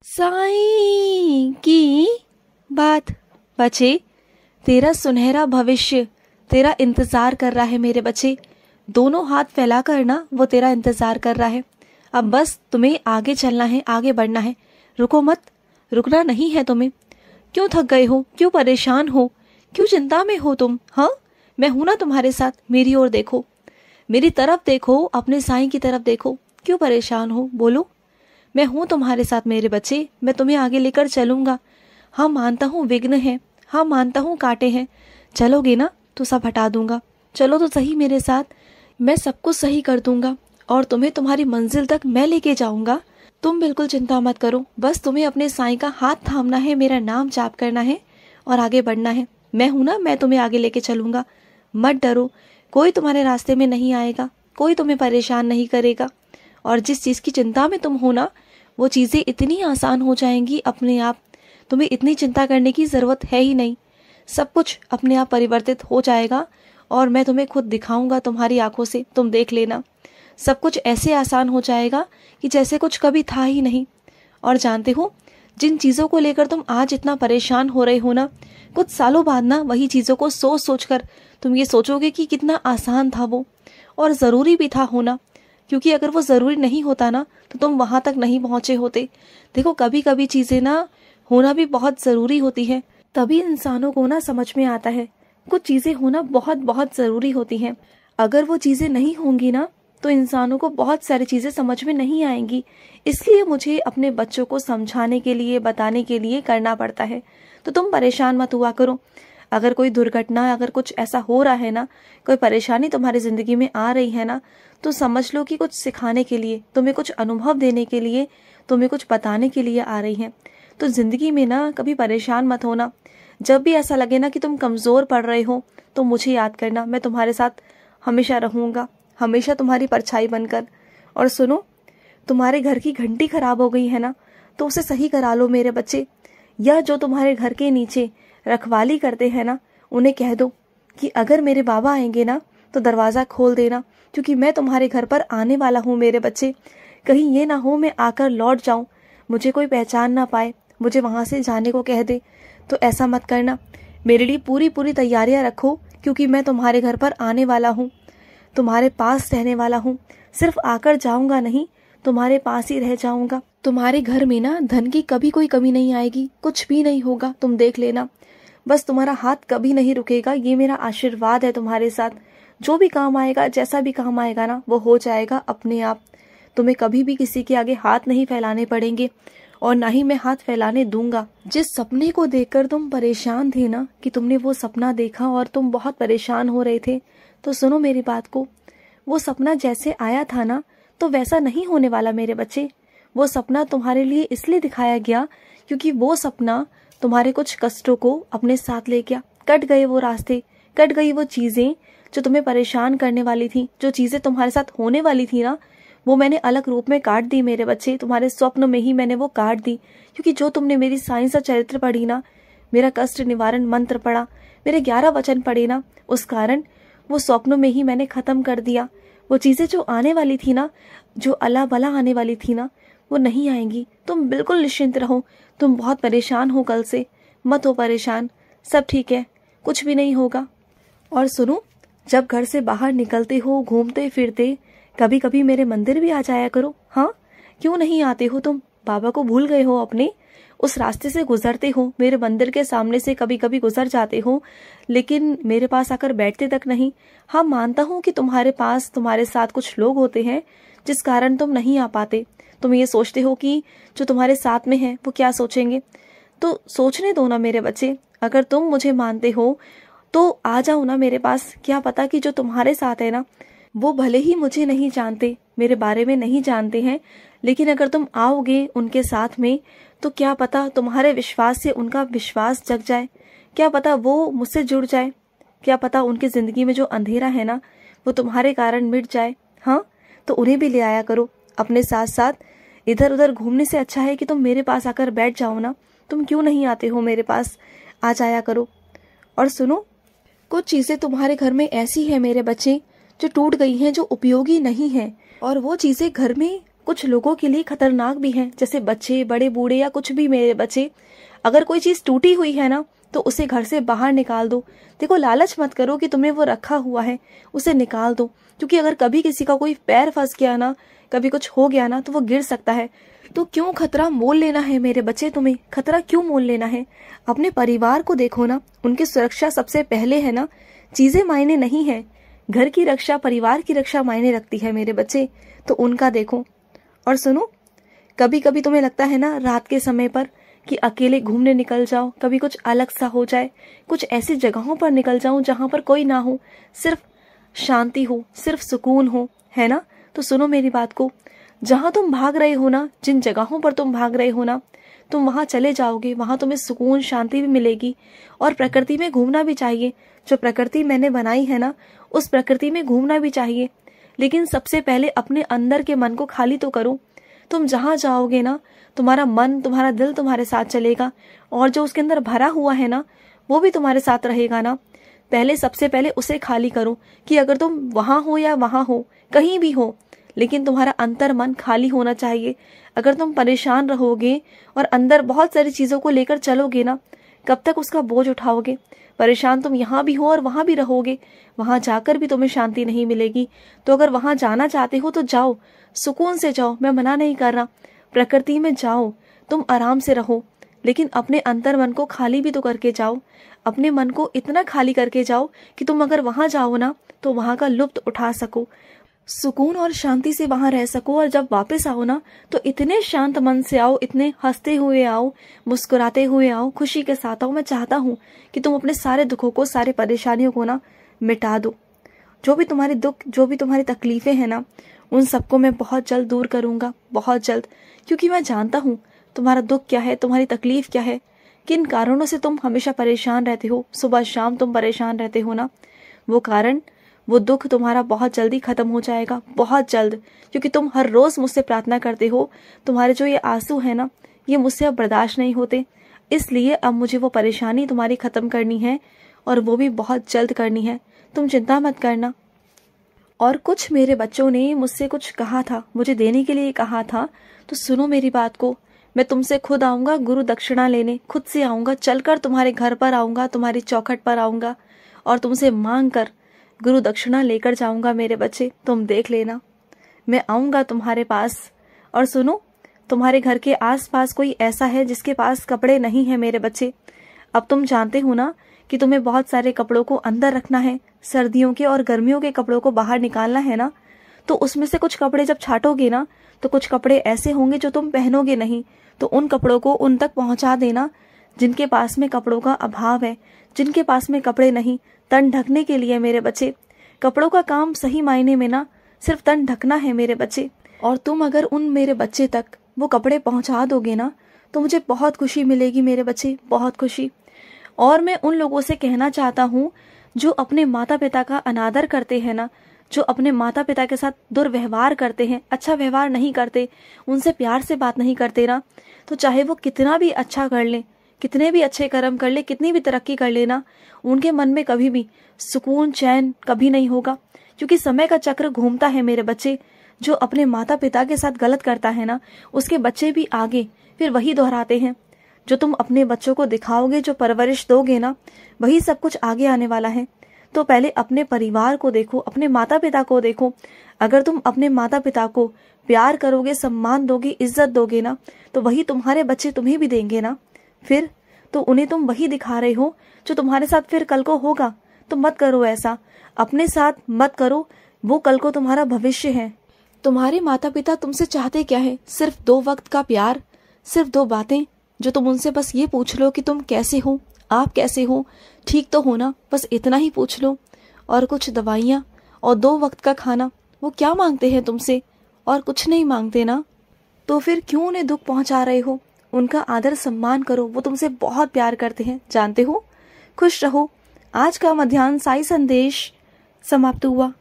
साईं की बात। बच्चे, तेरा सुनहरा भविष्य तेरा इंतजार कर रहा है मेरे बच्चे। दोनों हाथ फैला कर ना वो तेरा इंतजार कर रहा है। अब बस तुम्हें आगे चलना है, आगे बढ़ना है। रुको मत, रुकना नहीं है तुम्हें। क्यों थक गए हो, क्यों परेशान हो, क्यों चिंता में हो तुम? हाँ, मैं हूं ना तुम्हारे साथ। मेरी ओर देखो, मेरी तरफ देखो, अपने साईं की तरफ देखो। क्यों परेशान हो, बोलो। मैं हूं तुम्हारे साथ मेरे बच्चे, मैं तुम्हें आगे लेकर चलूंगा। हाँ मानता हूँ विघ्न है, हाँ मानता हूँ कांटे हैं। चलोगे ना तो सब हटा दूंगा। चलो तो सही मेरे साथ, मैं सब कुछ सही कर दूंगा और तुम्हें तुम्हारी मंजिल तक मैं लेके जाऊंगा। तुम बिल्कुल चिंता मत करो, बस तुम्हें अपने साईं का हाथ थामना है, मेरा नाम जाप करना है और आगे बढ़ना है। मैं हूं ना, मैं तुम्हें आगे लेके चलूंगा। मत डरो, कोई तुम्हारे रास्ते में नहीं आएगा, कोई तुम्हें परेशान नहीं करेगा। और जिस चीज की चिंता में तुम हो ना, वो चीजें इतनी आसान हो जाएंगी अपने आप। तुम्हें इतनी चिंता करने की जरूरत है ही नहीं। सब कुछ अपने आप परिवर्तित हो जाएगा और मैं तुम्हें खुद दिखाऊंगा तुम्हारी आंखों से, तुम देख लेना। सब कुछ ऐसे आसान हो जाएगा कि जैसे कुछ कभी था ही नहीं। और जानते हो, जिन चीजों को लेकर तुम आज इतना परेशान हो रहे हो ना, कुछ सालों बाद ना वही चीजों को सोच सोच कर तुम ये सोचोगे कि कितना आसान था वो, और जरूरी भी था होना। क्योंकि अगर वो जरूरी नहीं होता ना तो तुम वहां तक नहीं पहुंचे होते। देखो, कभी कभी चीजें ना होना भी बहुत जरूरी होती है, तभी इंसानों को ना समझ में आता है। कुछ चीजें होना बहुत बहुत जरूरी होती हैं। अगर वो चीजें नहीं होंगी ना तो इंसानों को बहुत सारी चीजें समझ में नहीं आएंगी। इसलिए मुझे अपने बच्चों को समझाने के लिए, बताने के लिए करना पड़ता है। तो तुम परेशान मत हुआ करो। अगर कोई दुर्घटना, अगर कुछ ऐसा हो रहा है ना, कोई परेशानी तुम्हारी जिंदगी में आ रही है ना, तो समझ लो कि कुछ सिखाने के लिए, तुम्हें कुछ अनुभव देने के लिए, तुम्हें कुछ बताने के लिए आ रही है। तो जिंदगी में ना कभी परेशान मत होना। जब भी ऐसा लगे ना कि तुम कमजोर पड़ रहे हो तो मुझे याद करना, मैं तुम्हारे साथ हमेशा रहूंगा, हमेशा तुम्हारी परछाई बनकर। और सुनो, तुम्हारे घर की घंटी खराब हो गई है ना, तो उसे सही करा लो मेरे बच्चे। या जो तुम्हारे घर के नीचे रखवाली करते हैं ना, उन्हें कह दो कि अगर मेरे बाबा आएंगे ना तो दरवाजा खोल देना, क्योंकि मैं तुम्हारे घर पर आने वाला हूँ मेरे बच्चे। कहीं ये ना हो मैं आकर लौट जाऊं, मुझे कोई पहचान ना पाए, मुझे वहां से जाने को कह दे। तो ऐसा मत करना। मेरे लिए पूरी पूरी तैयारियां रखो, क्योंकि मैं तुम्हारे घर पर आने वाला हूँ, तुम्हारे पास रहने वाला हूँ। सिर्फ आकर जाऊंगा नहीं, तुम्हारे पास ही रह जाऊंगा। तुम्हारे घर में ना धन की कभी कोई कमी नहीं आएगी, कुछ भी नहीं होगा, तुम देख लेना। बस तुम्हारा हाथ कभी नहीं रुकेगा, ये मेरा आशीर्वाद है तुम्हारे साथ। जो भी काम आएगा, जैसा भी काम आएगा ना, वो हो जाएगा अपने आप। तुम्हें कभी भी किसी के आगे हाथ नहीं फैलाने पड़ेंगे और ना ही मैं हाथ फैलाने दूंगा। जिस सपने को देखकर तुम परेशान थे ना, कि तुमने वो सपना देखा और तुम बहुत परेशान हो रहे थे, तो सुनो मेरी बात को। वो सपना जैसे आया था ना, तो वैसा नहीं होने वाला मेरे बच्चे। वो सपना तुम्हारे लिए इसलिए दिखाया गया क्योंकि वो सपना तुम्हारे कुछ कष्टों को अपने साथ ले गया। कट गए वो रास्ते, कट गई वो चीजें जो तुम्हें परेशान करने वाली थी। जो चीजें तुम्हारे साथ होने वाली थी ना, वो मैंने अलग रूप में काट दी मेरे बच्चे। तुम्हारे स्वप्न में ही मैंने वो काट दी, क्योंकि जो तुमने मेरी साइंस और चरित्र पढ़ी ना, मेरा कष्ट निवारण मंत्र पढ़ा, मेरे 11 वचन पढ़े ना, उस कारण वो स्वप्नों में ही मैंने खत्म कर दिया। वो चीजें जो आने वाली थी ना, जो अला बला आने वाली थी ना, वो नहीं आएंगी। तुम बिल्कुल निश्चिंत रहो। तुम बहुत परेशान हो, कल से मत हो परेशान, सब ठीक है, कुछ भी नहीं होगा। और सुनो, जब घर से बाहर निकलते हो, घूमते फिरते, कभी कभी मेरे मंदिर भी आ जाया करो। हाँ, क्यों नहीं आते हो तुम? बाबा को भूल गए हो अपने? उस रास्ते से गुजरते हो, मेरे मंदिर के सामने से कभी कभी गुजर जाते हो, लेकिन मेरे पास आकर बैठते तक नहीं। हाँ, मानता हूँ कि तुम्हारे पास, तुम्हारे साथ कुछ लोग होते हैं जिस कारण तुम नहीं आ पाते। तुम ये सोचते हो कि जो तुम्हारे साथ में है वो क्या सोचेंगे। तो सोचने दो ना मेरे बच्चे। अगर तुम मुझे मानते हो तो आ जाओ ना मेरे पास। क्या पता कि जो तुम्हारे साथ है ना, वो भले ही मुझे नहीं जानते, मेरे बारे में नहीं जानते हैं, लेकिन अगर तुम आओगे उनके साथ में, तो क्या पता तुम्हारे विश्वास से उनका विश्वास जग जाए, क्या पता वो मुझसे जुड़ जाए, क्या पता उनकी जिंदगी में जो अंधेरा है ना, वो तुम्हारे कारण मिट जाए। हाँ, तो उन्हें भी ले आया करो अपने साथ साथ। इधर उधर घूमने से अच्छा है कि तुम मेरे पास आकर बैठ जाओ ना। तुम क्यों नहीं आते हो मेरे पास? आ जाया करो। और सुनो, कुछ चीजें तुम्हारे घर में ऐसी है मेरे बच्चे, जो टूट गई हैं, जो उपयोगी नहीं है, और वो चीजें घर में कुछ लोगों के लिए खतरनाक भी हैं, जैसे बच्चे, बड़े बूढ़े या कुछ भी मेरे बच्चे। अगर कोई चीज टूटी हुई है ना तो उसे घर से बाहर निकाल दो। देखो, लालच मत करो कि तुमने वो रखा हुआ है, उसे निकाल दो, क्योंकि अगर कभी किसी का कोई पैर फंस गया ना, कभी कुछ हो गया ना, तो वो गिर सकता है। तो क्यों खतरा मोल लेना है मेरे बच्चे? तुम्हें खतरा क्यों मोल लेना है? अपने परिवार को देखो ना, उनकी सुरक्षा सबसे पहले है ना। चीजें मायने नहीं है, घर की रक्षा, परिवार की रक्षा मायने रखती है मेरे बच्चे। तो उनका देखो। और सुनो, कभी कभी तुम्हें लगता है ना रात के समय पर कि अकेले घूमने निकल जाओ, कभी कुछ अलग सा हो जाए, कुछ ऐसी जगहों पर निकल जाऊं जहां पर कोई ना हो, सिर्फ शांति हो, सिर्फ सुकून हो, है ना? तो सुनो मेरी बात को, जहां तुम भाग रहे हो ना, जिन जगहों पर तुम भाग रहे हो ना, तुम वहां चले जाओगे, वहां तुम्हें सुकून, शांति भी मिलेगी। और प्रकृति में घूमना भी चाहिए। जो प्रकृति मैंने बनाई है ना, उस प्रकृति में घूमना भी चाहिए। लेकिन सबसे पहले अपने अंदर के मन को खाली तो करो। तुम जहां जाओगे ना, तुम्हारा मन, तुम्हारा दिल तुम्हारे साथ चलेगा, और जो उसके अंदर भरा हुआ है ना, वो भी तुम्हारे साथ रहेगा ना। पहले, सबसे पहले उसे खाली करो कि अगर तुम वहां हो या वहां हो, कहीं भी हो, लेकिन तुम्हारा अंतर मन खाली होना चाहिए। अगर तुम परेशान रहोगे और अंदर बहुत सारी चीजों को लेकर चलोगे ना, कब तक उसका बोझ उठाओगे? परेशान तुम यहाँ भी हो और वहां भी रहोगे, वहां जाकर भी तुम्हें शांति नहीं मिलेगी। तो अगर वहां जाना चाहते हो तो जाओ, सुकून से जाओ, मैं मना नहीं कर रहा। प्रकृति में जाओ, तुम आराम से रहो, लेकिन अपने अंतर मन को खाली भी तो करके जाओ। अपने मन को इतना खाली करके जाओ कि तुम अगर वहां जाओ ना तो वहां का लुत्फ उठा सको, सुकून और शांति से वहां रह सको। और जब वापस आओ ना तो इतने शांत मन से आओ, इतने हंसते हुए आओ, मुस्कुराते हुए आओ, खुशी के साथ आओ। मैं चाहता हूँ कि तुम अपने सारे दुखों को, सारे परेशानियों को ना मिटा दो। जो भी तुम्हारे दुख, जो भी तुम्हारी तकलीफें हैं ना, उन सबको मैं बहुत जल्द दूर करूंगा, बहुत जल्द। क्योंकि मैं जानता हूँ तुम्हारा दुख क्या है, तुम्हारी तकलीफ क्या है, किन कारणों से तुम हमेशा परेशान रहते हो, सुबह शाम तुम परेशान रहते हो ना। वो कारण, वो दुख तुम्हारा बहुत जल्दी खत्म हो जाएगा, बहुत जल्द। क्योंकि तुम हर रोज मुझसे प्रार्थना करते हो। तुम्हारे जो ये आंसू है ना, ये मुझसे अब बर्दाश्त नहीं होते। इसलिए अब मुझे वो परेशानी तुम्हारी खत्म करनी है, और वो भी बहुत जल्द करनी है। तुम चिंता मत करना। और कुछ मेरे बच्चों ने मुझसे कुछ कहा था, मुझे देने के लिए कहा था। तो सुनो मेरी बात को, मैं तुमसे खुद आऊंगा गुरु दक्षिणा लेने, खुद से आऊंगा, चलकर तुम्हारे घर पर आऊंगा, तुम्हारी चौखट पर आऊंगा, और तुमसे मांग कर गुरु दक्षिणा लेकर जाऊंगा मेरे बच्चे। तुम देख लेना, मैं आऊंगा तुम्हारे पास। और सुनो, तुम्हारे घर के आसपास कोई ऐसा है जिसके पास कपड़े नहीं है मेरे बच्चे? अब तुम जानते हो ना कि तुम्हें बहुत सारे कपड़ों को अंदर रखना है, सर्दियों के और गर्मियों के कपड़ों को बाहर निकालना है ना। तो उसमें से कुछ कपड़े जब छाटोगे ना, तो कुछ कपड़े ऐसे होंगे जो तुम पहनोगे नहीं। तो उन कपड़ों को उन तक पहुंचा देना जिनके पास में कपड़ों का अभाव है, जिनके पास में कपड़े नहीं। तन ढकने के लिए मेरे बच्चे, कपड़ों का काम सही मायने में ना सिर्फ तन ढकना है मेरे बच्चे। और तुम अगर उन मेरे बच्चे तक वो कपड़े पहुंचा दोगे ना, तो मुझे बहुत खुशी मिलेगी मेरे बच्चे, बहुत खुशी। और मैं उन लोगों से कहना चाहता हूँ जो अपने माता पिता का अनादर करते हैं ना, जो अपने माता पिता के साथ दुर्व्यवहार करते हैं, अच्छा व्यवहार नहीं करते, उनसे प्यार से बात नहीं करते ना, तो चाहे वो कितना भी अच्छा कर ले, कितने भी अच्छे कर्म कर ले, कितनी भी तरक्की कर लेना, उनके मन में कभी भी सुकून, चैन कभी नहीं होगा। क्योंकि समय का चक्र घूमता है मेरे बच्चे। जो अपने माता पिता के साथ गलत करता है ना, उसके बच्चे भी आगे फिर वही दोहराते हैं। जो तुम अपने बच्चों को दिखाओगे, जो परवरिश दोगे ना, वही सब कुछ आगे आने वाला है। तो पहले अपने परिवार को देखो, अपने माता पिता को देखो। अगर तुम अपने माता पिता को प्यार करोगे, सम्मान दोगे, इज्जत दोगे ना, तो वही तुम्हारे बच्चे तुम्हें भी देंगे ना। फिर तो उन्हें तुम वही दिखा रहे हो जो तुम्हारे साथ फिर कल को होगा। तो मत करो ऐसा, अपने साथ मत करो। वो कल को तुम्हारा भविष्य है। तुम्हारे माता पिता तुमसे चाहते क्या है? सिर्फ 2 वक्त का प्यार, सिर्फ 2 बातें जो तुम उनसे बस ये पूछ लो कि तुम कैसे हो, आप कैसे हो, ठीक तो हो ना, बस इतना ही पूछ लो। और कुछ दवाइयाँ और 2 वक्त का खाना, वो क्या मांगते हैं तुमसे? और कुछ नहीं मांगते ना। तो फिर क्यों उन्हें दुख पहुंचा रहे हो? उनका आदर सम्मान करो, वो तुमसे बहुत प्यार करते हैं, जानते हो। खुश रहो। आज का मध्याह्न साई संदेश समाप्त हुआ।